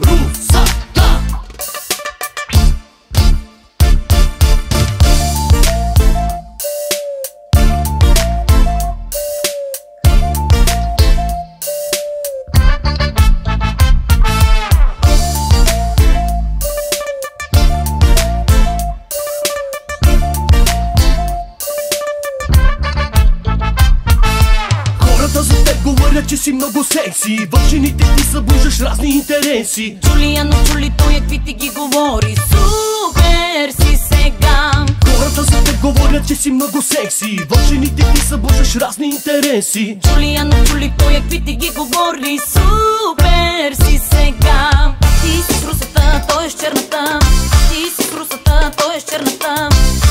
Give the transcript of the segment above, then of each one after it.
Русата. За теб говорят, че си много секси. В жените ти събуждаш разни интереси. Джулиано, Джули, той какви ти ги говори. Супер си сега. Хората за теб говорят, че си много секси. В жените ти събуждаш разни интереси. Джулиано, Джули, той какви ти ги говори. Супер си сега. Ти си с русата, той е с черната. Ти си с русата, той е с черната.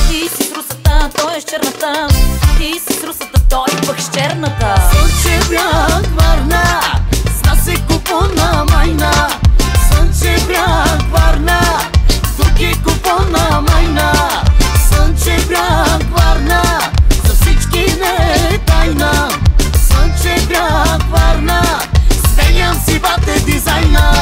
Ти си с русата, той е с черната. Ти си с русата, той пък с черната. Слънчев бряг, Варна, зна се купона майна. Слънчев бряг, Варна, тук е купона майна. Слънчев бряг, Варна, за всички не е тайна. Слънчев бряг, Варна, сменям си бате дизайна.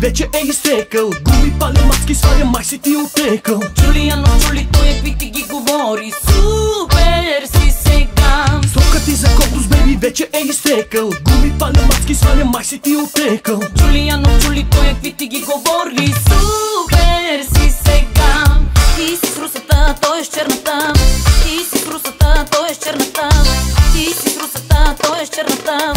Вече е изтекал. Гуми паля, маски сваля, май си ти отекал. Джулиано, Джули, той какви ти ги говори. Супер си сега. Срокът ти за конкурс, беби, вече е изтекал. Гуми паля, маски сваля, май си ти отекал. Джулиано, Джули, той какви ти ги говори. Супер си сега. Ти си с русата, той е с черната. Ти си с русата, той е с черната. Ти си с русата, той е с черната.